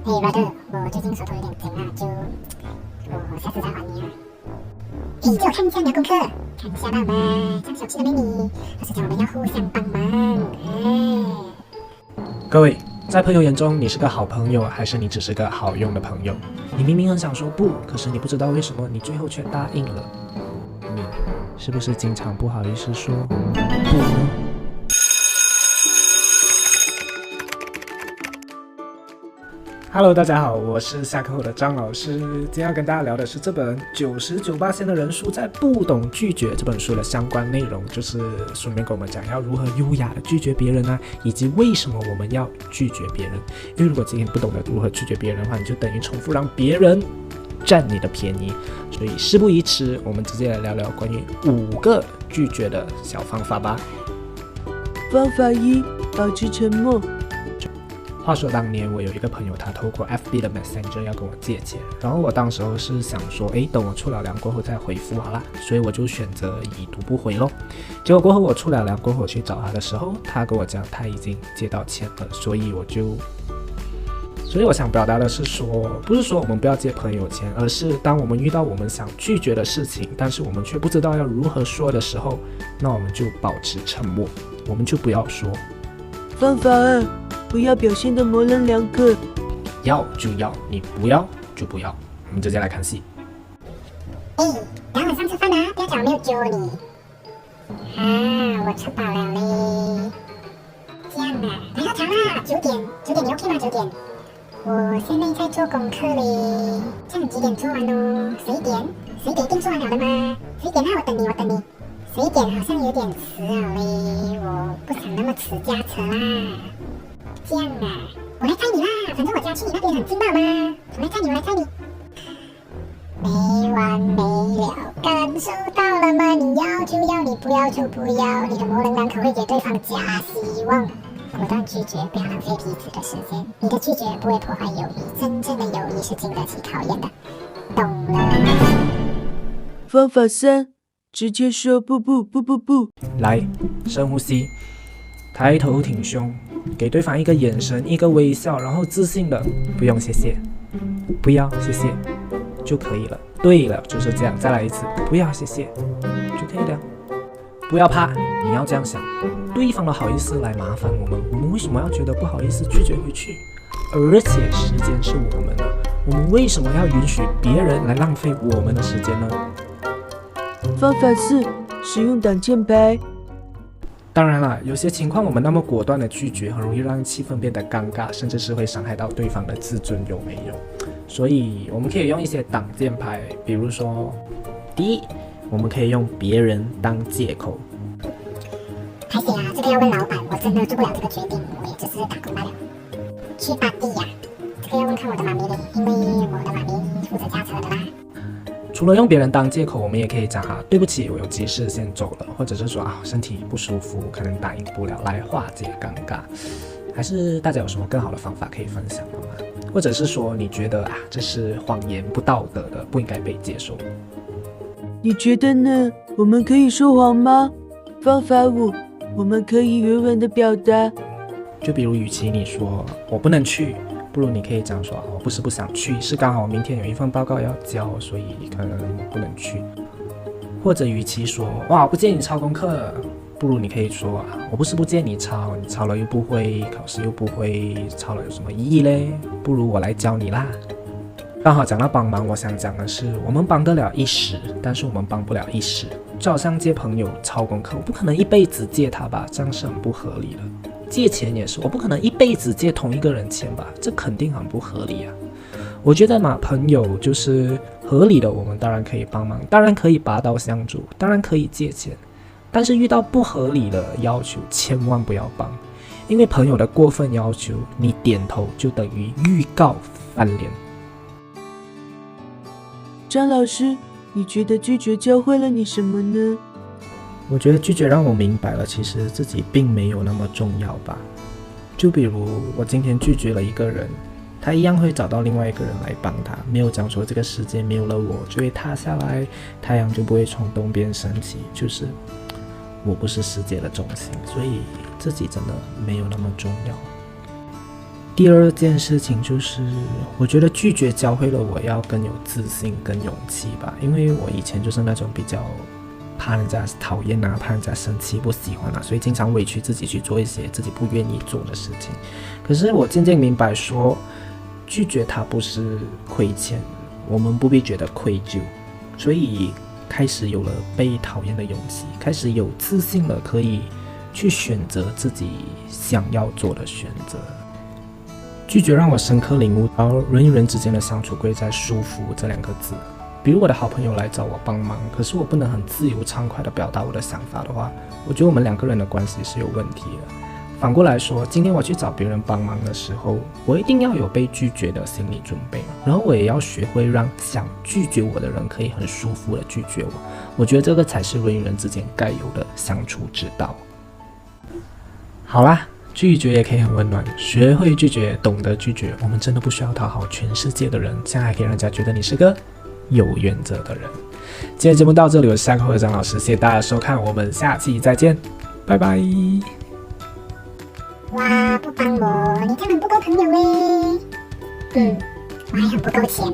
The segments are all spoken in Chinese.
嘿，brother，我最近手头有点紧啊，我下次再还你啊。嘿，借我看一下你的功课，看一下吧嘛，这样小气的美女，老师讲我们要互相帮忙。各位，在朋友眼中，你是个好朋友，还是你只是个好用的朋友？你明明很想说不，可是你不知道为什么你最后却答应了。你是不是经常不好意思说不呢？Hello， 大家好，我是下课后的张老师。今天要跟大家聊的是这本99%的人输在不懂拒绝这本书的相关内容，就是顺便跟我们讲要如何优雅的拒绝别人啊，以及为什么我们要拒绝别人。因为如果今天不懂得如何拒绝别人的话，你就等于重复让别人占你的便宜。所以事不宜迟，我们直接来聊聊关于5个拒绝的小方法吧。方法1：保持沉默。话说当年我有一个朋友，他透过 FB 的 Messenger 要跟我借钱，然后我当时候是想说，等我出了粮过后再回复好啦，所以我就选择已读不回咯。结果过后我出了粮过后去找他的时候，他跟我讲他已经借到钱了，所以我想表达的是说，不是说我们不要借朋友钱，而是当我们遇到我们想拒绝的事情，但是我们却不知道要如何说的时候，那我们就保持沉默，我们就不要说。方法2：不要表现得模棱两可。要就要，你不要就不要。我们直接来看戏。等晚上吃饭啊，不要讲我没有揪你。我吃饱了嘞。这样啊，来喝茶啦，9点你 OK 吗？9点。我现在在做功课嘞，这样几点做完哦？11点一定做完了的吗？11点啊，我等你。11点好像有点迟了嘞，我不想那么迟驾车啦。这样啊，我来载你啦，反正我家去你那边很近嘛。我来载你。没完没了，感受到了吗？你要就要，你不要就不要，你的模棱两可会给对方加希望。果断拒绝，不要浪费彼此的时间。你的拒绝不会破坏友谊，真正的友谊是经得起考验的，懂了吗？方法3：直接说不。来，深呼吸，抬头挺胸，给对方一个眼神，一个微笑，然后自信的不用谢谢，不要谢谢就可以了。对了，就是这样，再来一次，不要谢谢就可以了。不要怕，你要这样想，对方的好意思来麻烦我们为什么要觉得不好意思拒绝回去？而且时间是我们的，我们为什么要允许别人来浪费我们的时间呢？方法4：使用挡箭牌。当然了，有些情况我们那么果断的拒绝，很容易让气氛变得尴尬，甚至是会伤害到对方的自尊，有没有？所以我们可以用一些挡箭牌，比如说，第一，我们可以用别人当借口。还行啊，这个要问老板，我真的做不了这个决定，我也只是打工罢了。去巴蒂呀，这个要问看我的妈咪嘞，因为我的妈咪负责驾车的啦。除了用别人当借口，我们也可以讲对不起，我有急事先走了，或者是说身体不舒服，可能答应不了，来化解尴尬。还是大家有什么更好的方法可以分享的吗？或者是说你觉得这是谎言，不道德的，不应该被接受？你觉得呢？我们可以说谎吗？方法5：我们可以圆润的表达。就比如，与其你说我不能去，不如你可以讲说我不是不想去，是刚好明天有一份报告要交，所以可能不能去。或者与其说我不建议你抄功课，不如你可以说我不是不建议你抄，你抄了又不会，考试又不会，抄了有什么意义嘞？不如我来教你啦。刚好讲到帮忙，我想讲的是，我们帮得了一时，但是我们帮不了一时。就好像借朋友抄功课，我不可能一辈子借他吧，这样是很不合理的。借钱也是，我不可能一辈子借同一个人钱吧，这肯定很不合理啊。我觉得朋友就是合理的，我们当然可以帮忙，当然可以拔刀相助，当然可以借钱，但是遇到不合理的要求，千万不要帮，因为朋友的过分要求，你点头就等于预告翻脸。张老师，你觉得拒绝教会了你什么呢？我觉得拒绝让我明白了，其实自己并没有那么重要吧。就比如我今天拒绝了一个人，他一样会找到另外一个人来帮他，没有讲说这个世界没有了我就会塌下来，太阳就不会从东边升起，就是我不是世界的中心，所以自己真的没有那么重要。第二件事情就是，我觉得拒绝教会了我要更有自信、更勇气吧。因为我以前就是那种比较怕人家讨厌啊，怕人家生气、不喜欢啊，所以经常委屈自己去做一些自己不愿意做的事情。可是我渐渐明白说，拒绝它不是亏欠，我们不必觉得愧疚，所以开始有了被讨厌的勇气，开始有自信了，可以去选择自己想要做的选择。拒绝让我深刻领悟到人与人之间的相处贵在舒服这2个字。比如我的好朋友来找我帮忙，可是我不能很自由畅快地表达我的想法的话，我觉得我们2个人的关系是有问题的。反过来说，今天我去找别人帮忙的时候，我一定要有被拒绝的心理准备，然后我也要学会让想拒绝我的人可以很舒服地拒绝我。我觉得这个才是人与人之间该有的相处之道。好啦，拒绝也可以很温暖，学会拒绝，懂得拒绝，我们真的不需要讨好全世界的人，这样还可以让人家觉得你是个有原则的人。今天节目到这里，我是夏课张老师，谢谢大家收看，我们下期再见，拜拜。哇，不帮我，你这样很不够朋友嘞。我还很不够钱。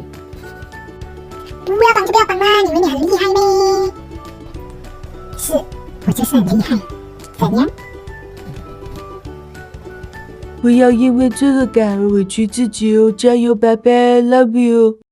不要帮就不要帮啦，你以为你很厉害咩？是，我就是很厉害。怎样？不要因为罪恶感而委屈自己哦，加油，拜拜，Love you。